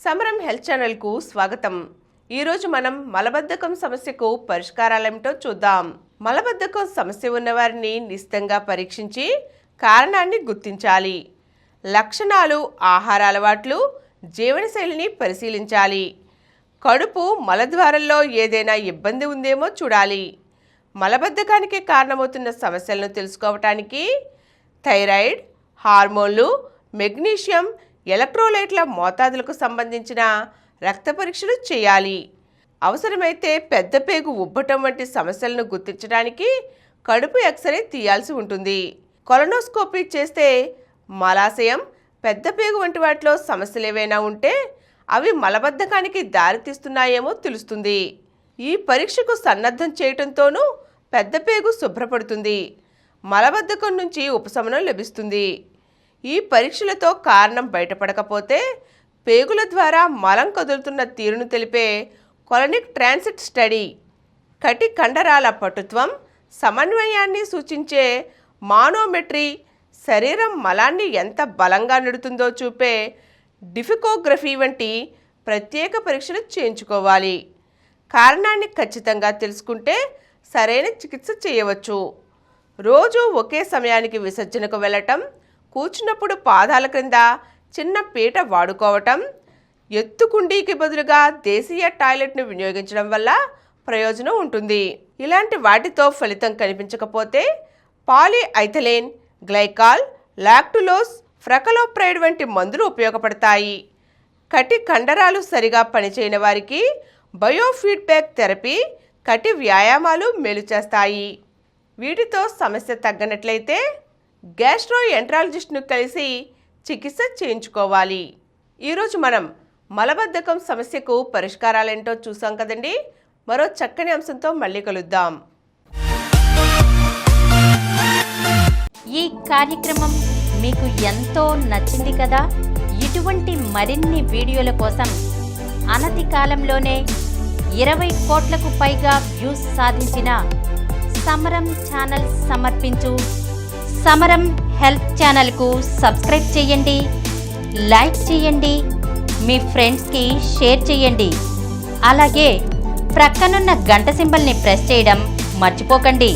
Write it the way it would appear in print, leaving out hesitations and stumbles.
సమరం హెల్త్ ఛానల్కు స్వాగతం. ఈరోజు మనం మలబద్ధకం సమస్యకు పరిష్కారాలేమిటో చూద్దాం. మలబద్ధకం సమస్య ఉన్నవారిని నిశితంగా పరీక్షించి కారణాన్ని గుర్తించాలి. లక్షణాలు, ఆహార అలవాట్లు, జీవనశైలిని పరిశీలించాలి. కడుపు, మలద్వారంలో ఏదైనా ఇబ్బంది ఉందేమో చూడాలి. మలబద్ధకానికి కారణమవుతున్న సమస్యలను తెలుసుకోవటానికి థైరాయిడ్, హార్మోన్లు, మెగ్నీషియం, ఎలక్ట్రోలైట్ల మోతాదులకు సంబంధించిన రక్త పరీక్షలు చేయాలి. అవసరమైతే పెద్ద పేగు ఉబ్బటం వంటి సమస్యలను గుర్తించడానికి కడుపు ఎక్స్రే తీయాల్సి ఉంటుంది. కొలనోస్కోపీ చేస్తే మలాశయం, పెద్ద పేగు వంటి వాటిలో సమస్యలు ఏవైనా ఉంటే అవి మలబద్ధకానికి దారితీస్తున్నాయేమో తెలుస్తుంది. ఈ పరీక్షకు సన్నద్ధం చేయటంతోనూ పెద్ద పేగు శుభ్రపడుతుంది. మలబద్ధకం నుంచి ఉపశమనం లభిస్తుంది. ఈ పరీక్షలతో కారణం బయటపడకపోతే పేగుల ద్వారా మలం కదులుతున్న తీరును తెలిపే కొలనిక్ ట్రాన్సిట్ స్టడీ, కటి కండరాల పటుత్వం, సమన్వయాన్ని సూచించే మానోమెట్రీ, శరీరం మలాన్ని ఎంత బలంగా నెడుతుందో చూపే డిఫికోగ్రఫీ వంటి ప్రత్యేక పరీక్షలు చేయించుకోవాలి. కారణాన్ని ఖచ్చితంగా తెలుసుకుంటే సరైన చికిత్స చేయవచ్చు. రోజు ఒకే సమయానికి విసర్జనకు వెళ్ళటం, కూర్చున్నప్పుడు పాదాల క్రింద చిన్న పీట వాడుకోవటం, ఎత్తుకుండీకి బదులుగా దేశీయ టాయిలెట్ను వినియోగించడం వల్ల ప్రయోజనం ఉంటుంది. ఇలాంటి వాటితో ఫలితం కనిపించకపోతే పాలీఐథిలీన్ గ్లైకాల్, లాక్టులోస్, ఫ్రకలోప్రైడ్ వంటి మందులు ఉపయోగపడతాయి. కటి కండరాలు సరిగా పనిచేయని వారికి బయోఫీడ్బ్యాక్ థెరపీ, కటి వ్యాయామాలు మేలు చేస్తాయి. వీటితో సమస్య తగ్గనట్లయితే గ్యాస్ట్రోఎంట్రాలజిస్ట్ను కలిసి చికిత్స చేయించుకోవాలి. ఈరోజు మనం మలబద్ధకం సమస్యకు పరిష్కారాలేంటో చూసాం కదండి. మరో చక్కని అంశంతో మళ్ళీ కలుద్దాం. ఈ కార్యక్రమం మీకు ఎంతో నచ్చింది కదా. ఇటువంటి మరిన్ని వీడియోల కోసం అనతి కాలంలోనే 20 కోట్లకు పైగా వ్యూస్ సాధించిన సమరం ఛానల్ సమర్పించు సమరం హెల్త్ ఛానల్కు సబ్స్క్రైబ్ చేయండి, లైక్ చేయండి, మీ ఫ్రెండ్స్కి షేర్ చేయండి. అలాగే ప్రక్కనున్న గంట సింబల్ని ప్రెస్ చేయడం మర్చిపోకండి.